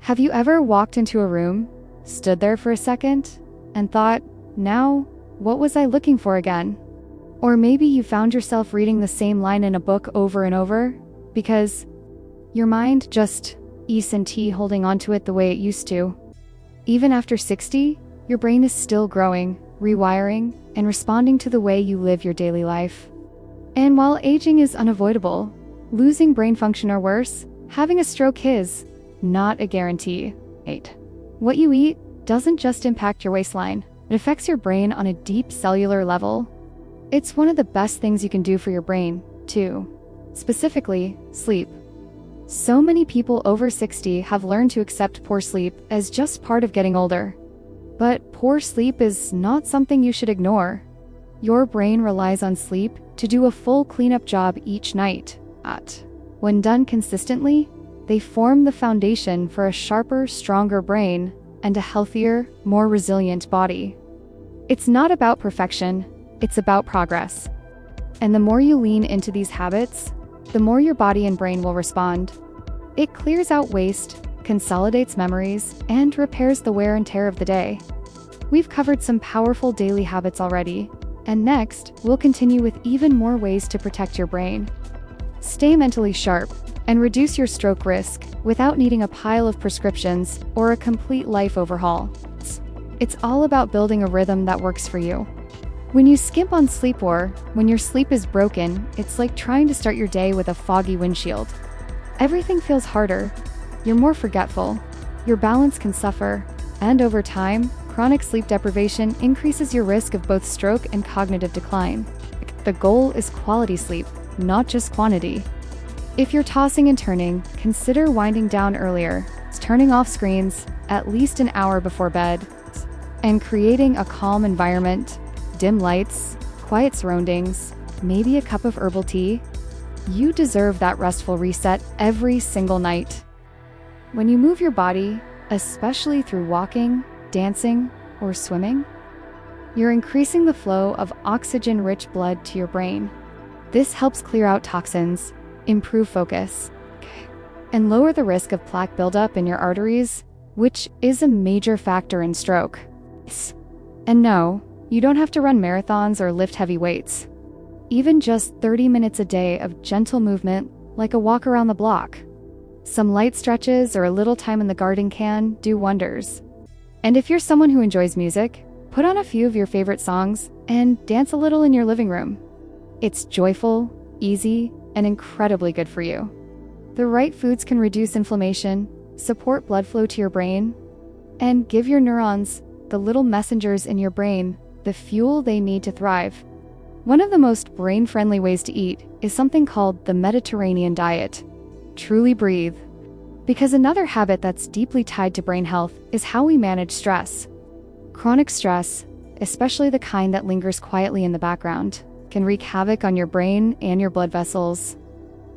Have you ever walked into a room, stood there for a second, and thought, now, what was I looking for again? Or maybe you found yourself reading the same line in a book over and over because your mind just isn't holding onto it the way it used to. Even after 60, your brain is still growing, rewiring, and responding to the way you live your daily life. And while aging is unavoidable, losing brain function or worse, having a stroke is not a guarantee. 8. What you eat doesn't just impact your waistline, it affects your brain on a deep cellular level. It's one of the best things you can do for your brain, too. Specifically, sleep. So many people over 60 have learned to accept poor sleep as just part of getting older. But poor sleep is not something you should ignore. Your brain relies on sleep to do a full cleanup job each night. When done consistently, they form the foundation for a sharper, stronger brain and a healthier, more resilient body. It's not about perfection, it's about progress. And the more you lean into these habits, the more your body and brain will respond. It clears out waste, consolidates memories, and repairs the wear and tear of the day. We've covered some powerful daily habits already, and next, we'll continue with even more ways to protect your brain. Stay mentally sharp and reduce your stroke risk without needing a pile of prescriptions or a complete life overhaul. It's all about building a rhythm that works for you. When you skimp on sleep or when your sleep is broken, it's like trying to start your day with a foggy windshield. Everything feels harder, you're more forgetful, your balance can suffer, and over time, chronic sleep deprivation increases your risk of both stroke and cognitive decline. The goal is quality sleep, not just quantity. If you're tossing and turning, consider winding down earlier, turning off screens at least an hour before bed, and creating a calm environment, dim lights, quiet surroundings, maybe a cup of herbal tea. You deserve that restful reset every single night. When you move your body, especially through walking, dancing, or swimming, you're increasing the flow of oxygen-rich blood to your brain. This helps clear out toxins, improve focus, and lower the risk of plaque buildup in your arteries, which is a major factor in stroke. And no, you don't have to run marathons or lift heavy weights. Even just 30 minutes a day of gentle movement, like a walk around the block, some light stretches or a little time in the garden can do wonders. And if you're someone who enjoys music, put on a few of your favorite songs and dance a little in your living room. It's joyful, easy, and incredibly good for you. The right foods can reduce inflammation, support blood flow to your brain, and give your neurons, the little messengers in your brain, the fuel they need to thrive. One of the most brain-friendly ways to eat is something called the Mediterranean diet. Truly breathe. Because another habit that's deeply tied to brain health is how we manage stress. Chronic stress, especially the kind that lingers quietly in the background, can wreak havoc on your brain and your blood vessels.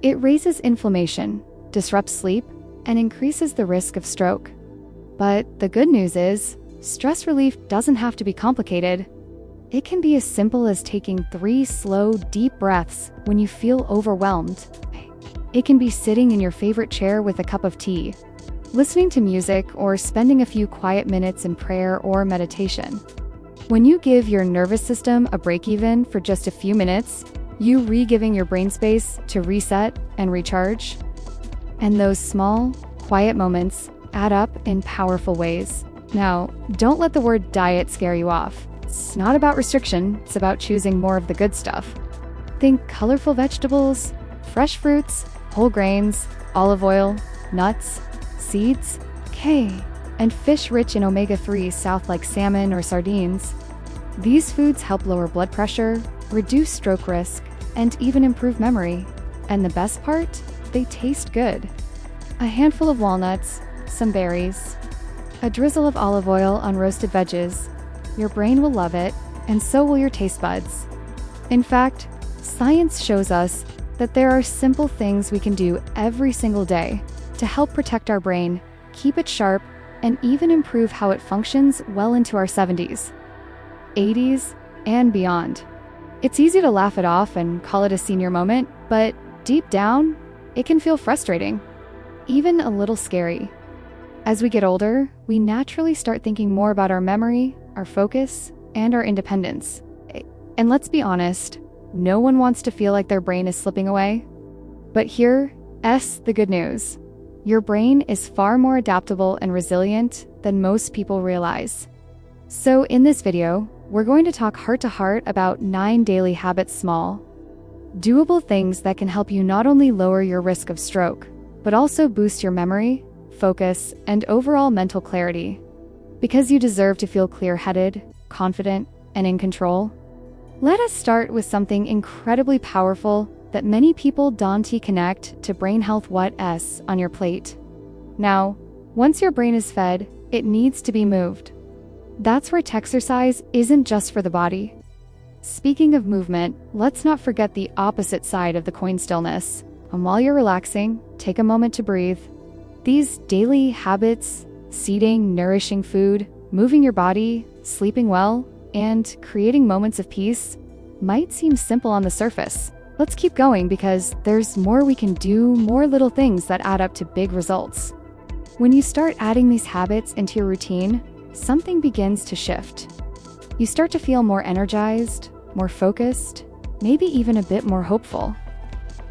It raises inflammation, disrupts sleep, and increases the risk of stroke. But the good news is, stress relief doesn't have to be complicated. It can be as simple as taking 3 slow, deep breaths when you feel overwhelmed. It can be sitting in your favorite chair with a cup of tea, listening to music, or spending a few quiet minutes in prayer or meditation. When you give your nervous system a break even for just a few minutes, you re-giving your brain space to reset and recharge. And those small, quiet moments add up in powerful ways. Now, don't let the word diet scare you off. It's not about restriction, it's about choosing more of the good stuff. Think colorful vegetables, fresh fruits, whole grains, olive oil, nuts, seeds, and fish rich in omega-3s like salmon or sardines. These foods help lower blood pressure, reduce stroke risk, and even improve memory. And the best part? They taste good. A handful of walnuts, some berries, a drizzle of olive oil on roasted veggies. Your brain will love it, and so will your taste buds. In fact, science shows us that there are simple things we can do every single day to help protect our brain, keep it sharp, and even improve how it functions well into our 70s, 80s, and beyond. It's easy to laugh it off and call it a senior moment, but deep down, it can feel frustrating, even a little scary. As we get older, we naturally start thinking more about our memory, our focus, and our independence. And let's be honest, no one wants to feel like their brain is slipping away. But here's the good news. Your brain is far more adaptable and resilient than most people realize. So in this video, we're going to talk heart to heart about 9 daily habits, small, doable things that can help you not only lower your risk of stroke, but also boost your memory, focus, and overall mental clarity. Because you deserve to feel clear-headed, confident, and in control. Let us start with something incredibly powerful that many people don't connect to brain health. What's on your plate? Now, once your brain is fed, it needs to be moved. That's where exercise isn't just for the body. Speaking of movement, let's not forget the opposite side of the coin, stillness. And while you're relaxing, take a moment to breathe. These daily habits, eating nourishing food, moving your body, sleeping well, and creating moments of peace, might seem simple on the surface. Let's keep going because there's more we can do, more little things that add up to big results. When you start adding these habits into your routine, something begins to shift. You start to feel more energized, more focused, maybe even a bit more hopeful.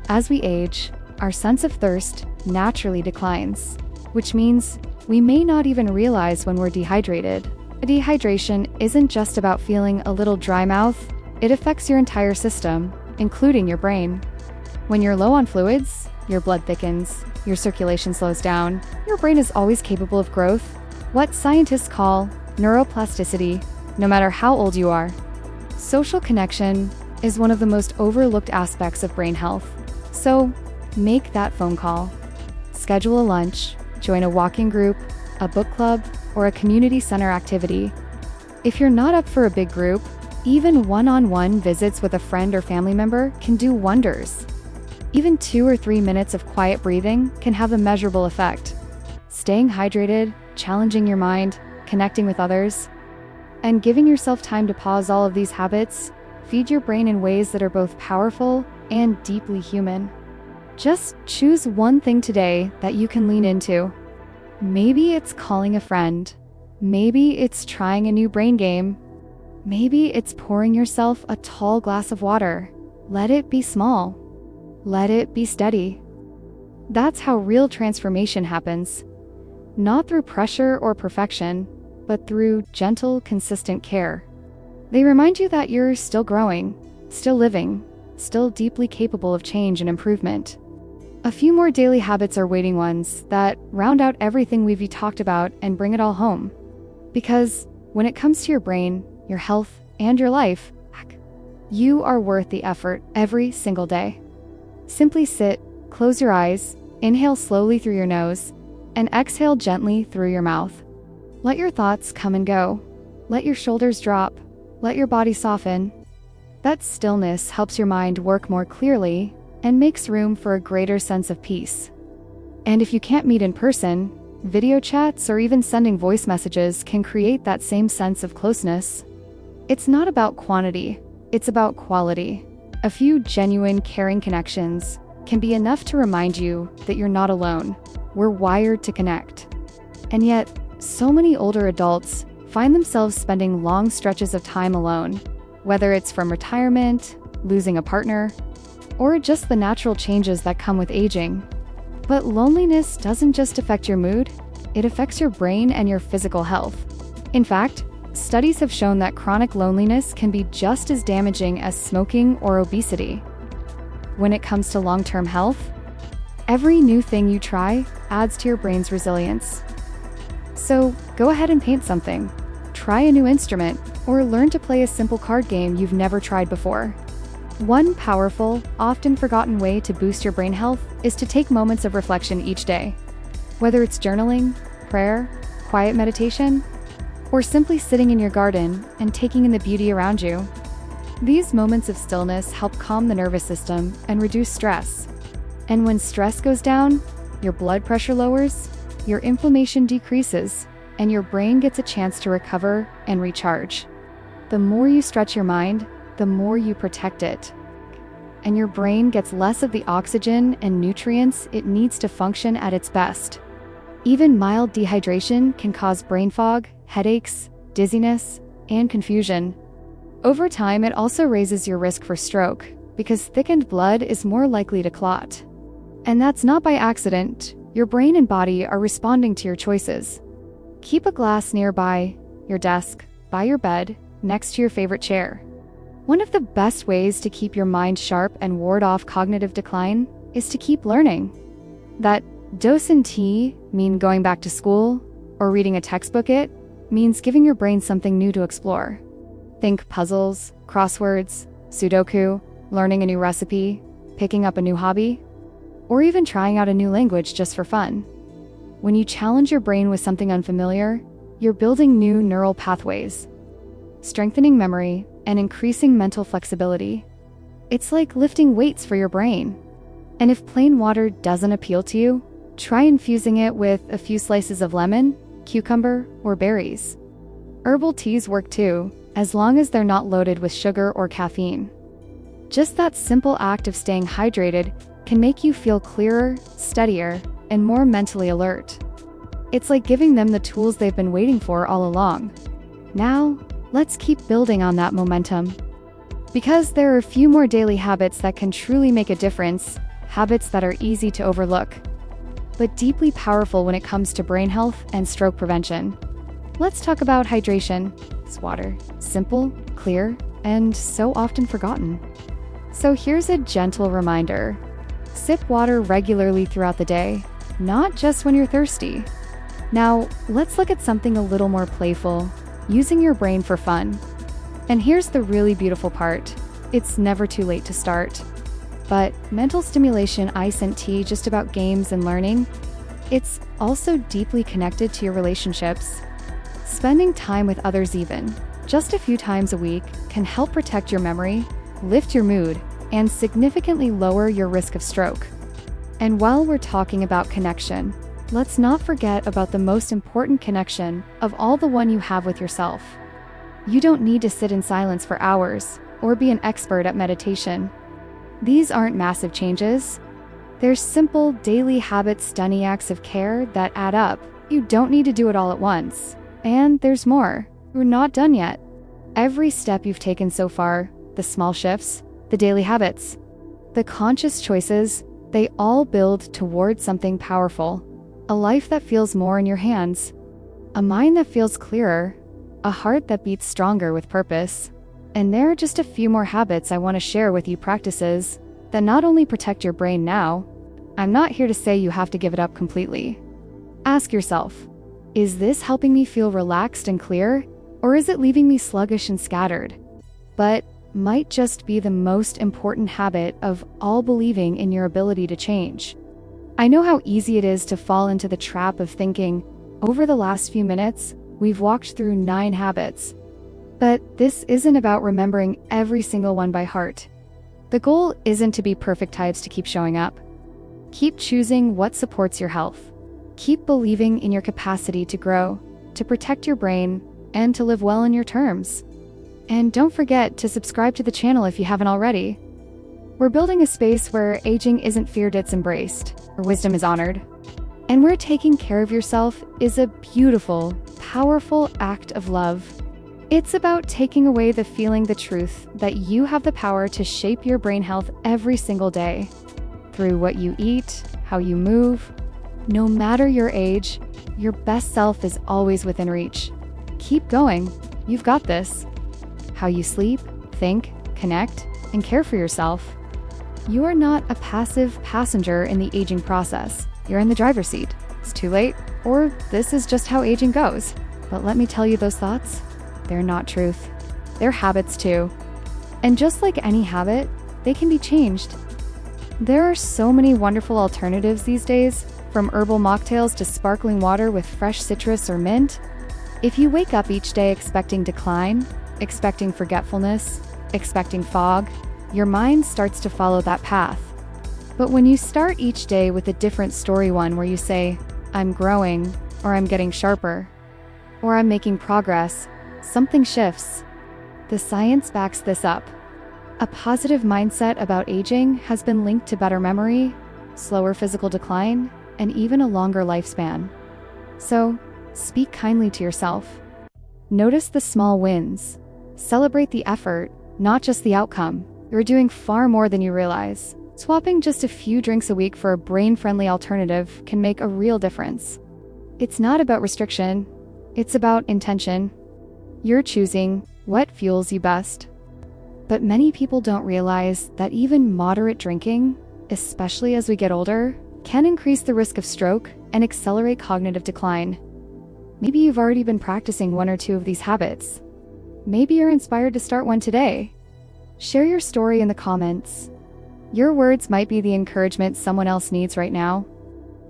As we age, our sense of thirst naturally declines, which means we may not even realize when we're dehydrated. Dehydration isn't just about feeling a little dry mouth, it affects your entire system, including your brain. When you're low on fluids, your blood thickens, your circulation slows down, your brain is always capable of growth, what scientists call neuroplasticity, no matter how old you are. Social connection is one of the most overlooked aspects of brain health. So, make that phone call. Schedule a lunch, join a walking group, a book club, or a community center activity. If you're not up for a big group, even one-on-one visits with a friend or family member can do wonders. Even 2 or 3 minutes of quiet breathing can have a measurable effect. Staying hydrated, challenging your mind, connecting with others, and giving yourself time to pause. All of these habits feed your brain in ways that are both powerful and deeply human. Just choose one thing today that you can lean into. Maybe it's calling a friend. Maybe it's trying a new brain game. Maybe it's pouring yourself a tall glass of water. Let it be small. Let it be steady. That's how real transformation happens. Not through pressure or perfection, but through gentle, consistent care. They remind you that you're still growing, still living, still deeply capable of change and improvement. A few more daily habits are waiting, ones that round out everything we've talked about and bring it all home. Because when it comes to your brain, your health, and your life, you are worth the effort every single day. Simply sit, close your eyes, inhale slowly through your nose, and exhale gently through your mouth. Let your thoughts come and go. Let your shoulders drop. Let your body soften. That stillness helps your mind work more clearly and makes room for a greater sense of peace. And if you can't meet in person, video chats or even sending voice messages can create that same sense of closeness. It's not about quantity, it's about quality. A few genuine, caring connections can be enough to remind you that you're not alone. We're wired to connect. And yet, so many older adults find themselves spending long stretches of time alone, whether it's from retirement, losing a partner, or just the natural changes that come with aging. But loneliness doesn't just affect your mood, it affects your brain and your physical health. In fact, studies have shown that chronic loneliness can be just as damaging as smoking or obesity. When it comes to long-term health, every new thing you try adds to your brain's resilience. So go ahead and paint something, try a new instrument, or learn to play a simple card game you've never tried before. One powerful, often forgotten way to boost your brain health is to take moments of reflection each day. Whether it's journaling, prayer, quiet meditation, or simply sitting in your garden and taking in the beauty around you. These moments of stillness help calm the nervous system and reduce stress. And when stress goes down, your blood pressure lowers, your inflammation decreases, and your brain gets a chance to recover and recharge. The more you stretch your mind, the more you protect it. And your brain gets less of the oxygen and nutrients it needs to function at its best. Even mild dehydration can cause brain fog, headaches, dizziness, and confusion. Over time, it also raises your risk for stroke because thickened blood is more likely to clot. And that's not by accident. Your brain and body are responding to your choices. Keep a glass nearby your desk, by your bed, next to your favorite chair. One of the best ways to keep your mind sharp and ward off cognitive decline is to keep learning. That docent mean going back to school or reading a textbook. It means giving your brain something new to explore. Think puzzles, crosswords, Sudoku, learning a new recipe, picking up a new hobby, or even trying out a new language just for fun. When you challenge your brain with something unfamiliar, you're building new neural pathways, strengthening memory, and increasing mental flexibility. It's like lifting weights for your brain. And if plain water doesn't appeal to you, try infusing it with a few slices of lemon, cucumber, or berries. Herbal teas work too, as long as they're not loaded with sugar or caffeine. Just that simple act of staying hydrated can make you feel clearer, steadier, and more mentally alert. It's like giving them the tools they've been waiting for all along. Now, let's keep building on that momentum. Because there are a few more daily habits that can truly make a difference, habits that are easy to overlook, but deeply powerful when it comes to brain health and stroke prevention. Let's talk about hydration. It's water. Simple, clear, and so often forgotten. So here's a gentle reminder. Sip water regularly throughout the day, not just when you're thirsty. Now, let's look at something a little more playful, using your brain for fun. And here's the really beautiful part. It's never too late to start. But mental stimulation isn't just about games and learning. It's also deeply connected to your relationships. Spending time with others even, just a few times a week, can help protect your memory, lift your mood, and significantly lower your risk of stroke. And while we're talking about connection, let's not forget about the most important connection of all, the one you have with yourself. You don't need to sit in silence for hours or be an expert at meditation. These aren't massive changes. They're simple, daily habits, stunning acts of care that add up. You don't need to do it all at once. And there's more. We're not done yet. Every step you've taken so far, the small shifts, the daily habits, the conscious choices, they all build towards something powerful. A life that feels more in your hands, a mind that feels clearer, a heart that beats stronger with purpose. And there are just a few more habits I want to share with you, practices that not only protect your brain now. I'm not here to say you have to give it up completely. Ask yourself, is this helping me feel relaxed and clear, or is it leaving me sluggish and scattered? But might just be the most important habit of all, believing in your ability to change. I know how easy it is to fall into the trap of thinking, over the last few minutes, we've walked through 9 habits. But this isn't about remembering every single one by heart. The goal isn't to be perfect types to keep showing up. Keep choosing what supports your health. Keep believing in your capacity to grow, to protect your brain, and to live well in your terms. And don't forget to subscribe to the channel if you haven't already. We're building a space where aging isn't feared, it's embraced, where wisdom is honored, and where taking care of yourself is a beautiful, powerful act of love. It's about taking away the feeling, the truth that you have the power to shape your brain health every single day. Through what you eat, how you move. No matter your age, your best self is always within reach. Keep going, you've got this. How you sleep, think, connect, and care for yourself. You are not a passive passenger in the aging process. You're in the driver's seat. It's too late, or this is just how aging goes. But let me tell you, those thoughts, they're not truth. They're habits too. And just like any habit, they can be changed. There are so many wonderful alternatives these days, from herbal mocktails to sparkling water with fresh citrus or mint. If you wake up each day expecting decline, expecting forgetfulness, expecting fog, your mind starts to follow that path. But when you start each day with a different story, one where you say, I'm growing, or I'm getting sharper, or I'm making progress, something shifts. The science backs this up. A positive mindset about aging has been linked to better memory, slower physical decline, and even a longer lifespan. So, speak kindly to yourself. Notice the small wins. Celebrate the effort, not just the outcome. You're doing far more than you realize. Swapping just a few drinks a week for a brain-friendly alternative can make a real difference. It's not about restriction, it's about intention. You're choosing what fuels you best. But many people don't realize that even moderate drinking, especially as we get older, can increase the risk of stroke and accelerate cognitive decline. Maybe you've already been practicing one or two of these habits. Maybe you're inspired to start one today. Share your story in the comments. Your words might be the encouragement someone else needs right now.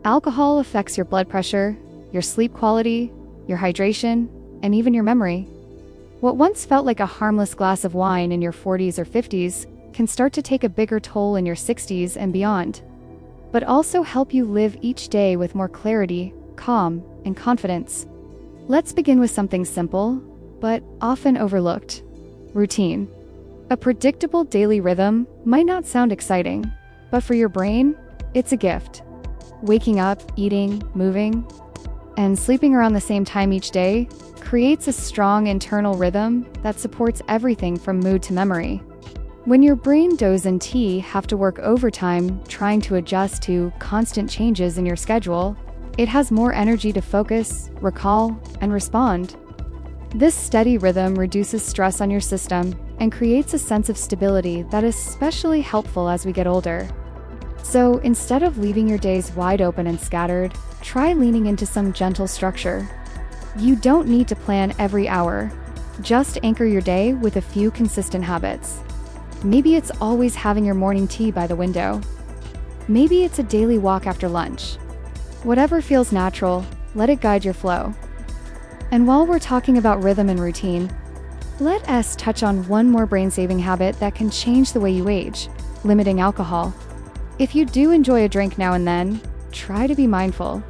Alcohol affects your blood pressure, your sleep quality, your hydration, and even your memory. What once felt like a harmless glass of wine in your 40s or 50s can start to take a bigger toll in your 60s and beyond, but also help you live each day with more clarity, calm, and confidence. Let's begin with something simple, but often overlooked: routine. A predictable daily rhythm might not sound exciting, but for your brain, it's a gift. Waking up, eating, moving, and sleeping around the same time each day creates a strong internal rhythm that supports everything from mood to memory. When your brain, does and T have to work overtime trying to adjust to constant changes in your schedule, it has more energy to focus, recall, and respond. This steady rhythm reduces stress on your system and creates a sense of stability that is especially helpful as we get older. So instead of leaving your days wide open and scattered, try leaning into some gentle structure. You don't need to plan every hour. Just anchor your day with a few consistent habits. Maybe it's always having your morning tea by the window. Maybe it's a daily walk after lunch. Whatever feels natural, let it guide your flow. And while we're talking about rhythm and routine, let us touch on one more brain-saving habit that can change the way you age: limiting alcohol. If you do enjoy a drink now and then, try to be mindful.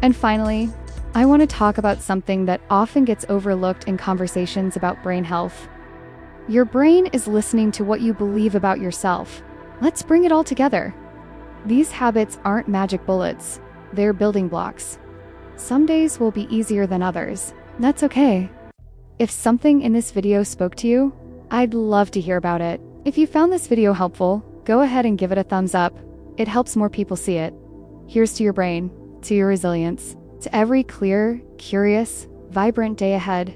And finally, I want to talk about something that often gets overlooked in conversations about brain health. Your brain is listening to what you believe about yourself. Let's bring it all together. These habits aren't magic bullets, they're building blocks. Some days will be easier than others. That's okay. If something in this video spoke to you, I'd love to hear about it. If you found this video helpful, go ahead and give it a thumbs up. It helps more people see it. Here's to your brain, to your resilience, to every clear, curious, vibrant day ahead.